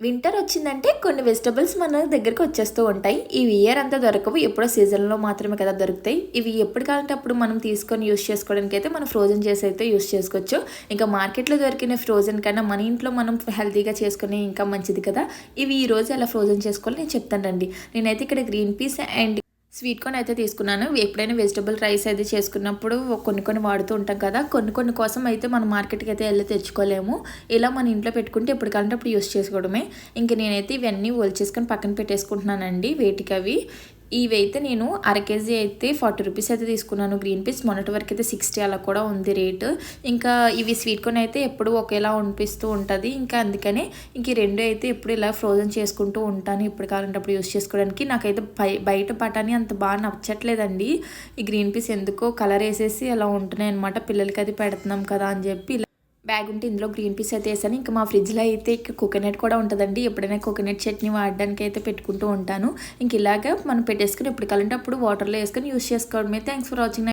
Winter వచ్చిందంటే కొన్ని vegetables మన దగ్గరికి వచ్చేస్తూ ఉంటాయి. ఇవి ఇయర్ అంతా దొరకవు. ఎప్పుడో సీజన్‌లో మాత్రమే కదా దొరుకుతాయి. ఇవి ఎప్పుడు కావాలంటే అప్పుడు మనం తీసుకొని యూజ్ చేసుకోవడానికైతే మనం ఫ్రోజన్ చేసి అయితే యూజ్ చేసుకోవచ్చు. ఇంకా మార్కెట్‌లో దొరికిన ఫ్రోజన్ కన్నా మన ఇంట్లో మనం హెల్తీగా చేసుకునే ఇంకా మంచిది కదా! ఇవి ఈరోజు ఎలా ఫ్రోజన్ చేసుకోవాలో నేను చెప్తాను రండి. నేనైతే ఇక్కడ green peas and sweet corn అయితే తీసుకున్నాను. ఎప్పుడైనా వెజిటబుల్ రైస్ అయితే చేసుకున్నప్పుడు కొన్ని వాడుతూ ఉంటాం కదా! కొన్ని కోసం అయితే మనం మార్కెట్‌కి అయితే ఎళ్లి తెచ్చుకోలేము. ఇలా మన ఇంట్లో పెట్టుకుంటే ఎప్పుడు కావాలంటే అప్పుడు యూజ్ చేసుకోవడమే. ఇంక నేనైతే ఇవన్నీ ఒలిచేసుకొని పక్కన పెట్టేసుకుంటున్నానండి వేటికవి. ఇవైతే నేను అర కేజీ అయితే 40 రూపీస్ అయితే తీసుకున్నాను గ్రీన్ పీస్. మొన్నటి వరకు అయితే 60 అలా కూడా ఉంది రేటు. ఇంకా ఇవి స్వీట్ కార్న్ అయితే ఎప్పుడు ఒకేలా అనిపిస్తూ ఉంటది. ఇంకా అందుకనే ఇంక ఈ 2 అయితే ఎప్పుడు ఇలా ఫ్రోజన్ చేసుకుంటూ ఉంటాను. ఎప్పుడు కావాలంటే అప్పుడు యూజ్ చేసుకోవడానికి. నాకైతే బయట బఠానీ అంత బాగా నచ్చట్లేదండి. ఈ గ్రీన్ పీస్ ఎందుకో కలర్ ఏసేసి అలా ఉంటున్నాయన్నమాట. పిల్లలకి అది పెడుతున్నాం కదా అని చెప్పి బ్యాగ్ ఉంటే ఇందులో గ్రీన్ పీస్ అయితే వేసాను. ఇంకా మా ఫ్రిడ్జ్లో అయితే కోకోనట్ కూడా ఉంటుందండి. ఎప్పుడైనా కోకోనట్ చట్నీ వాడడానికి అయితే పెట్టుకుంటూ ఉంటాను. ఇంక ఇలాగా మనం పెట్టేసుకుని ఎప్పుడు కావాలంటే అప్పుడు వాటర్లో వేసుకొని యూజ్ చేసుకోవడమే. Thanks for watching.